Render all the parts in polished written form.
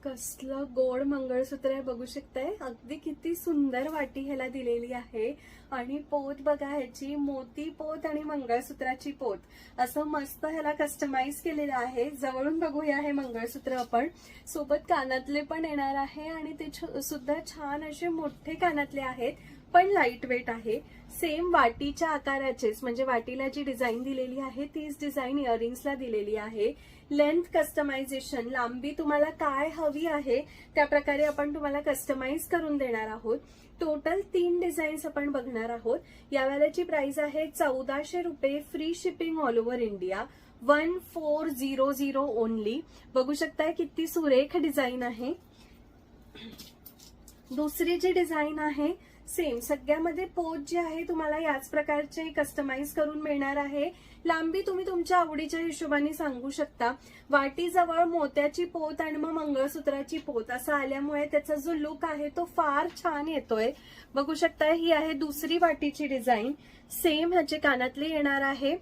कसलं गोड मंगळसूत्र आहे बघू शकताय. अगदी किती सुंदर वाटी ह्याला दिलेली आहे. आणि पोत बघा, ह्याची मोती पोत आणि मंगळसूत्राची पोत असं मस्त ह्याला कस्टमाइज केलेलं आहे. जवळून बघूया हे मंगळसूत्र आपण. सोबत कानातले पण येणार आहे आणि ते सुद्धा छान असे मोठे कानातले आहेत, पण लाईट वेट आहे. सेम वाटीच्या आकाराचेच, म्हणजे वाटीला जी डिझाईन दिलेली आहे तीच डिझाईन इयरिंग्सला दिलेली आहे. लेंथ कस्टमायझेशन, लांबी तुम्हाला काय हवी आहे त्या प्रकारे आपण तुम्हाला कस्टमाइज करून देणार आहोत. टोटल 3 डिझाईन्स आपण बघणार आहोत. या वेळेची प्राइस आहे 1400 रुपये, free shipping all over India, 1400 only. बघू शकताय किती सुरेख डिझाईन आहे. दुसरी जी डिझाईन आहे सेम, सगळ्यामध्ये पोत जे आहे तुम्हाला याच प्रकारचे कस्टमाइज करून मिळणार आहे. लांबी तुम्ही तुमच्या आवडीच्या हिशोबाने सांगू शकता. वाटीजवळ मोत्याची पोत आणि मग मंगळसूत्राची पोत असं आल्यामुळे त्याचा जो लुक आहे तो फार छान येतोय. बघू शकता ही आहे दुसरी वाटीची डिझाईन. सेम ह्याचे कानातले येणार आहे.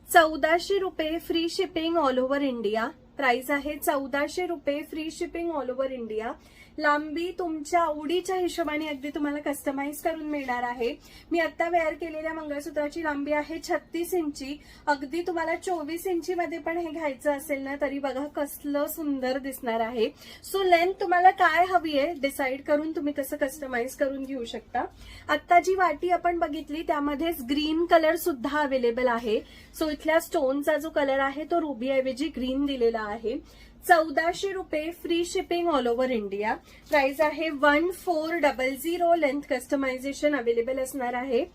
1400 रुपये, free shipping all over India. Price आहे 1400 रुपये, free shipping all over India. लांबी तुमच्या आवडीच्या हिशोबाने अगदी तुम्हाला कस्टमाइज करून मिळणार आहे. मी आता वेअर केलेल्या मंगळसूत्राची लांबी आहे 36 इंची. अगदी तुम्हाला 24 इंची मध्ये पण हे घ्यायचं असेल ना तरी बघा कसलं सुंदर दिसणार आहे. सो लेंथ तुम्हाला काय हवी आहे डिसाईड करून तुम्ही तसं कस्टमाइज करून घेऊ शकता. आता जी वाटी आपण बघितली त्यामध्येच ग्रीन कलर सुद्धा अवेलेबल आहे. सो इथल्या स्टोनचा जो कलर आहे तो रुबी ऐवजी ग्रीन दिलेला आहे. 1400 रुपये, free shipping all over India. Price आहे 1400. लेंथ कस्टमायझेशन अवेलेबल असणार आहे.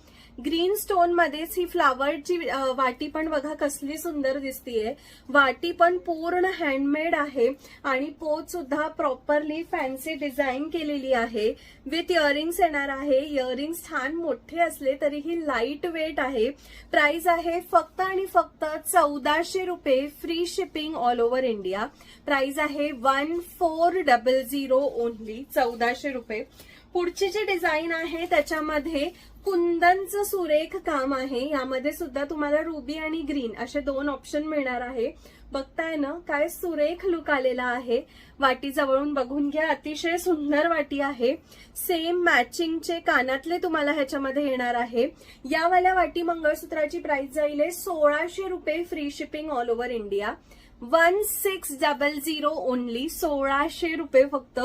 ग्रीन स्टोन मध्येच ही फ्लावरची वाटी पण बघा कसली सुंदर दिसतीये. वाटी पण पूर्ण हँडमेड आहे आणि पोत सुद्धा प्रॉपरली फॅन्सी डिझाईन केलेली आहे. विथ इयरिंग्स येणार आहे. इयरिंग्स छान मोठे असले तरीही लाईट वेट आहे. प्राइस आहे फक्त आणि फक्त 1400 रुपये, free shipping all over India. Price आहे 1400 ओनली, 1400 रुपये. पुढची जी डिझाईन आहे त्याच्यामध्ये कुंदनचं सुरेख काम आहे. यामध्ये सुद्धा तुम्हाला रुबी आणि ग्रीन असे 2 ऑप्शन मिळणार आहे. बघताय ना काय सुरेख लुक आलेला आहे. वाटी जवळून बघून घ्या, अतिशय सुंदर वाटी आहे. सेम मॅचिंगचे कानातले तुम्हाला ह्याच्यामध्ये येणार आहे. यावाल्या वाटी मंगळसूत्राची प्राइस जाईल 1600 रुपये, free shipping all over India. 1600 only, 1600 रुपये फक्त.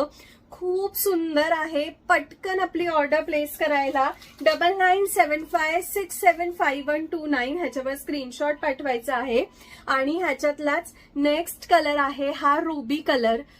खूप सुंदर आहे. पटकन आपली ऑर्डर प्लेस करायला 9975675129 ह्याच्यावर स्क्रीनशॉट पाठवायचा आहे. आणि ह्याच्यातलाच नेक्स्ट कलर आहे हा रुबी कलर.